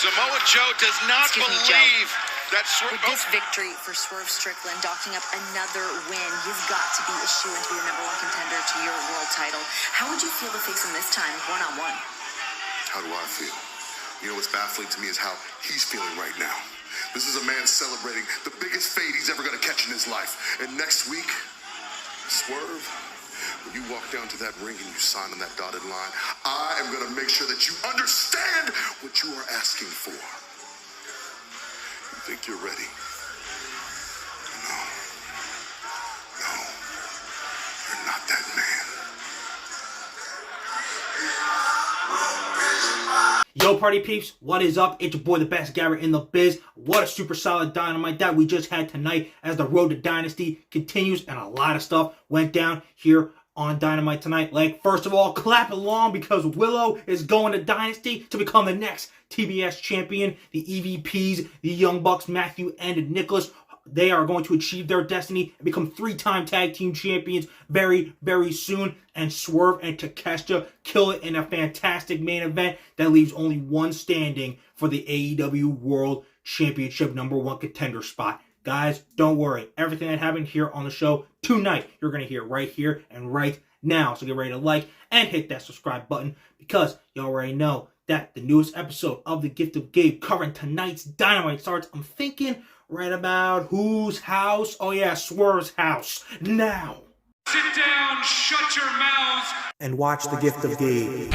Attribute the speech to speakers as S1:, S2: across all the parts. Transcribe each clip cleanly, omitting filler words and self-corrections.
S1: Samoa Joe does not believe that
S2: With this victory for Swerve Strickland, docking up another win, you've got to be eschewing to be the #1 contender to your world title. How would you feel to face him this time, one-on-one?
S3: How do I feel? You know what's baffling to me is how he's feeling right now. This is a man celebrating the biggest fade he's ever going to catch in his life. And next week, Swerve, when you walk down to that ring and you sign on that dotted line, I am going to make sure that you understand what you are asking for. You think you're ready? No. No. You're not that man.
S4: Yo, party peeps, what is up? It's your boy, the best Garrett in the biz. What a super solid Dynamite that we just had tonight as the road to Dynasty continues, and a lot of stuff went down here on Dynamite tonight. Like, first of all, clap along because Willow is going to Dynasty to become the next TBS champion. The EVPs, the Young Bucks, Matthew and Nicholas, they are going to achieve their destiny and become 3-time tag team champions very, very soon. And Swerve and Takeshita kill it in a fantastic main event that leaves only one standing for the AEW World Championship #1 contender spot. Guys, don't worry. Everything that happened here on the show tonight, you're going to hear right here and right now. So get ready to like and hit that subscribe button because you already know that the newest episode of The Gift of Gabe covering tonight's Dynamite starts, I'm thinking, right about whose house? Oh yeah, Swerve's house. Now.
S5: Sit down, shut your mouths,
S4: and watch The Gift of Gabe.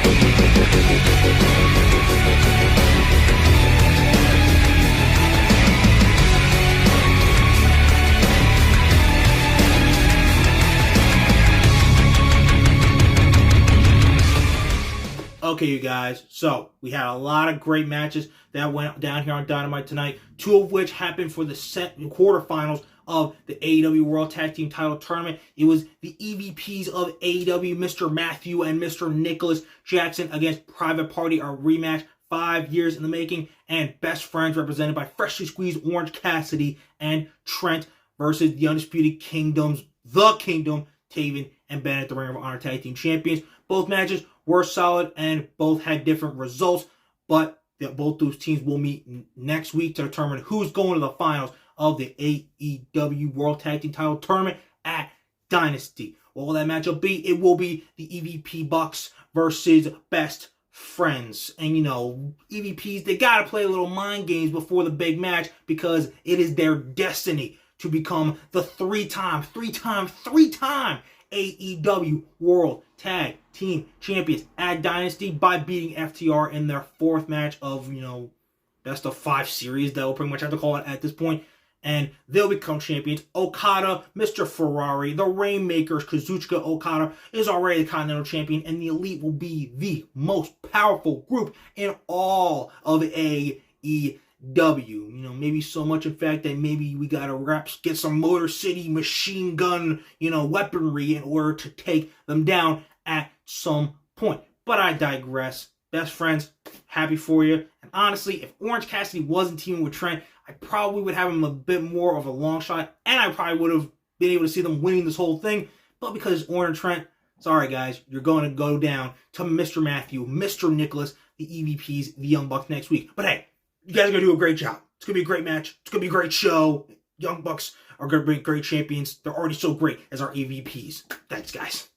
S4: Okay, you guys, so we had a lot of great matches that went down here on Dynamite tonight, 2 of which happened for the quarterfinals of the AEW World Tag Team Title Tournament. It was the EVPs of AEW, Mr. Matthew and Mr. Nicholas Jackson against Private Party, a rematch 5 years in the making, and Best Friends represented by freshly squeezed Orange Cassidy and Trent versus the Undisputed Kingdoms, The Kingdom, Taven and Bennett, the Ring of Honor Tag Team Champions. Both matches were solid and both had different results, but both those teams will meet next week to determine who's going to the finals of the AEW World Tag Team Title Tournament at Dynasty. What will that matchup be? It will be the EVP Bucks versus Best Friends. And you know, EVPs, they gotta play a little mind games before the big match because it is their destiny to become the three-time AEW World Tag Team Champions at Dynasty by beating FTR in their 4th match of, you know, best of 5 series that we'll pretty much have to call it at this point. And they'll become champions. Okada, Mr. Ferrari, the Rainmakers, Kazuchika Okada is already the Continental Champion, and the Elite will be the most powerful group in all of AEW. You know, maybe so much in fact that maybe we gotta get some Motor City machine gun, you know, weaponry in order to take them down at some point. But I digress. Best Friends, happy for you. And honestly, if Orange Cassidy wasn't teaming with Trent, I probably would have him a bit more of a long shot, and I probably would have been able to see them winning this whole thing. But because it's Orange Trent, sorry guys, you're going to go down to Mr. Matthew, Mr. Nicholas, the EVPs, the Young Bucks next week. But hey, you guys are going to do a great job. It's going to be a great match. It's going to be a great show. Young Bucks are going to be great champions. They're already so great as our EVPs. Thanks, guys.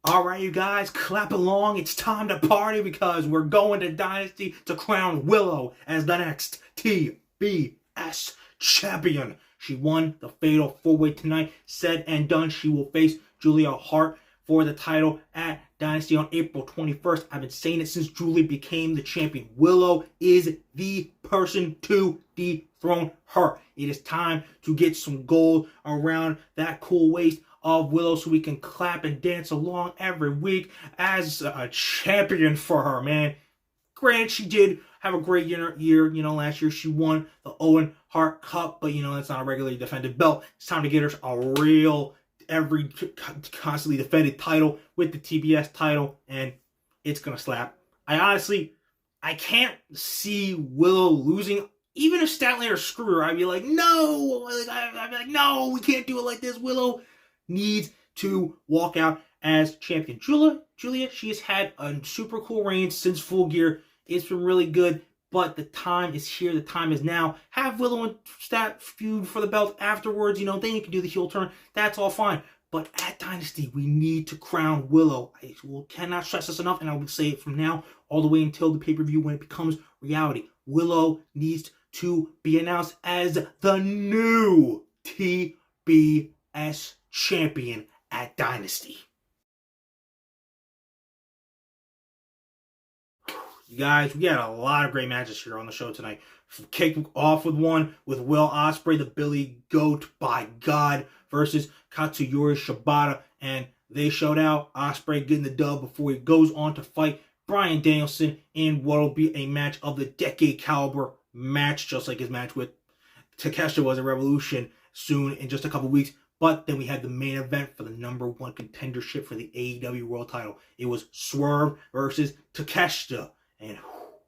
S4: Alright, you guys, clap along. It's time to party because we're going to Dynasty to crown Willow as the next TBS champion. She won the Fatal 4-Way tonight. Said and done, she will face Julia Hart for the title at Dynasty on April 21st. I've been saying it since Julie became the champion. Willow is the person to dethrone her. It is time to get some gold around that cool waist of Willow so we can clap and dance along every week as a champion for her, man. Granted, she did have a great year. You know, last year she won the Owen Hart Cup, but you know, that's not a regularly defended belt. It's time to get her a real, constantly defended title with the TBS title, and it's gonna slap. I can't see Willow losing. Even if Statlander screwed her, I'd be like, no! I'd be like, no, we can't do it like this. Willow needs to walk out as champion. Julia, she has had a super cool reign since Full Gear. It's been really good, but the time is here. The time is now. Have Willow and Stat feud for the belt afterwards. Then you can do the heel turn. That's all fine. But at Dynasty, we need to crown Willow. I cannot stress this enough, and I will say it from now all the way until the pay-per-view when it becomes reality. Willow needs to be announced as the new TBS champion at Dynasty. You guys, we had a lot of great matches here on the show tonight. Kicked off with one with Will Ospreay, the Billy Goat by God, versus Katsuyori Shibata, and they showed out. Ospreay getting the dub before he goes on to fight Bryan Danielson in what will be a match of the decade caliber match, just like his match with Takeshita was at Revolution soon in just a couple weeks. But then we had the main event for the #1 contendership for the AEW World Title. It was Swerve versus Takeshita. And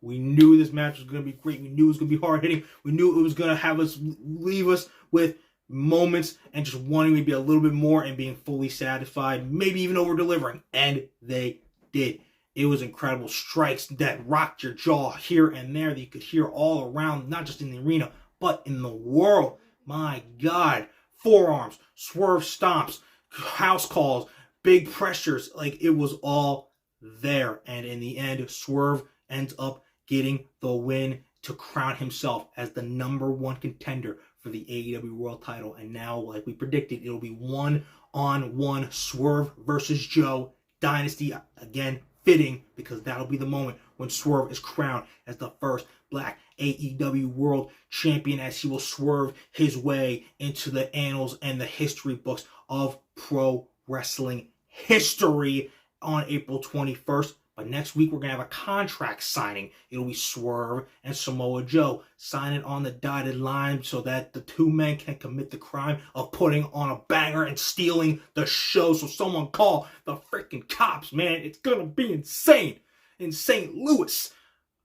S4: we knew this match was going to be great. We knew it was going to be hard-hitting. We knew it was going to have us leave us with moments and just wanting maybe a little bit more and being fully satisfied, maybe even over-delivering. And they did. It was incredible. Strikes that rocked your jaw here and there that you could hear all around, not just in the arena, but in the world. My God. Forearms, Swerve stomps, house calls, big pressures. Like, it was all there. And in the end, Swerve ends up getting the win to crown himself as the #1 contender for the AEW World Title. And now, like we predicted, it'll be 1-on-1 Swerve versus Joe. Dynasty, again, fitting, because that'll be the moment when Swerve is crowned as the first Black AEW World Champion, as he will swerve his way into the annals and the history books of pro wrestling history on April 21st. But next week, we're going to have a contract signing. It'll be Swerve and Samoa Joe signing on the dotted line so that the two men can commit the crime of putting on a banger and stealing the show. So someone call the freaking cops, man. It's going to be insane in St. Louis.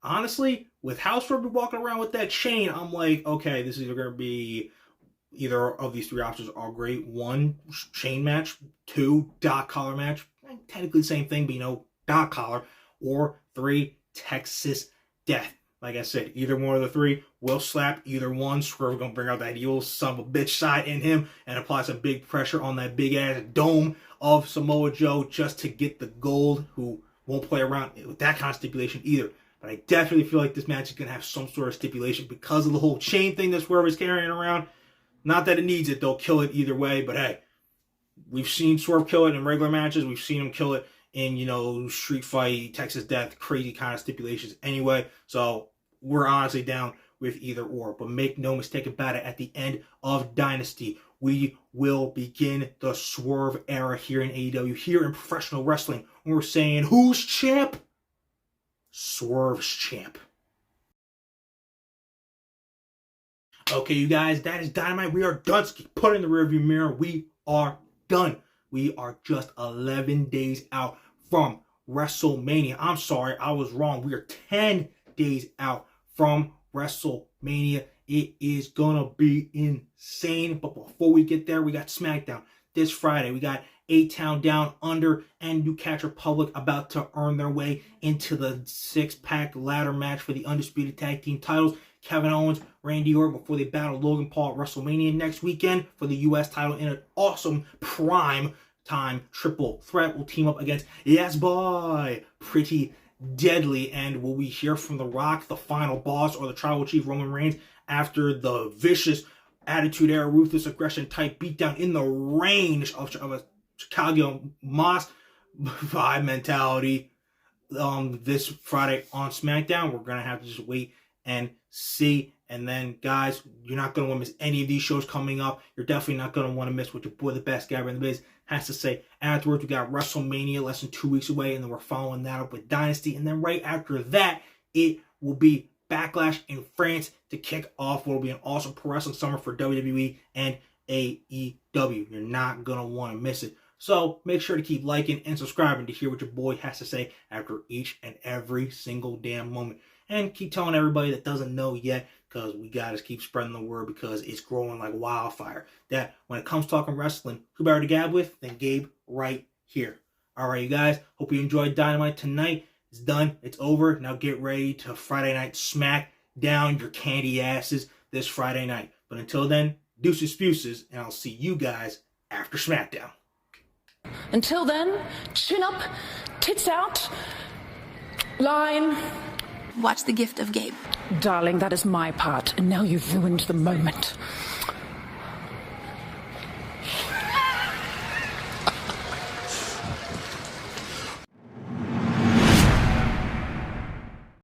S4: Honestly, with how Swerve be walking around with that chain, I'm like, okay, this is either going to be either of these three options are great. 1, chain match. 2, dog collar match. Technically the same thing, but dog collar. Or 3, Texas Death. Like I said, either one of the three will slap either one. Swerve going to bring out that evil son of a bitch side in him and apply some big pressure on that big ass dome of Samoa Joe just to get the gold, who won't play around with that kind of stipulation either. But I definitely feel like this match is going to have some sort of stipulation because of the whole chain thing that Swerve is carrying around. Not that it needs it. They'll kill it either way. But hey, we've seen Swerve kill it in regular matches. We've seen him kill it in, street fight, Texas Death, crazy kind of stipulations anyway. So we're honestly down with either or. But make no mistake about it, at the end of Dynasty, we will begin the Swerve era here in AEW, here in professional wrestling. And we're saying, who's champ? Swerve's champ. Okay, you guys, that is Dynamite. We are done. Put it in the rearview mirror. We are done. We are just 11 days out from WrestleMania. I'm sorry, I was wrong. We are 10 days out from WrestleMania. It is gonna be insane. But before we get there, we got SmackDown this Friday. We got A-Town Down Under and New Catch Republic about to earn their way into the 6-pack ladder match for the Undisputed Tag Team titles. Kevin Owens, Randy Orton, before they battle Logan Paul at WrestleMania next weekend for the U.S. title in an awesome prime time triple threat. Will team up against Yes Boy, Pretty Deadly. And will we hear from The Rock, the final boss, or the Tribal Chief Roman Reigns after the vicious Attitude Era, Ruthless Aggression type beatdown in the range of a Chicago Moss vibe mentality this Friday on SmackDown? We're going to have to just wait and see. And then, guys, you're not going to want to miss any of these shows coming up. You're definitely not going to want to miss what your boy, the best guy in the biz, has to say. Afterwards, we got WrestleMania less than 2 weeks away, and then we're following that up with Dynasty. And then right after that, it will be Backlash in France to kick off what will be an awesome pro wrestling summer for WWE and AEW. You're not going to want to miss it. So make sure to keep liking and subscribing to hear what your boy has to say after each and every single damn moment. And keep telling everybody that doesn't know yet, because we got to keep spreading the word, because it's growing like wildfire, that when it comes to talking wrestling, who better to gab with than Gabe right here. Alright, you guys, hope you enjoyed Dynamite tonight. It's done. It's over. Now get ready to Friday night smack down your candy asses this Friday night. But until then, deuces spuces, and I'll see you guys after SmackDown.
S6: Until then, chin up, tits out, line.
S7: Watch The Gift of Gabe.
S6: Darling, that is my part, and now you've ruined the moment.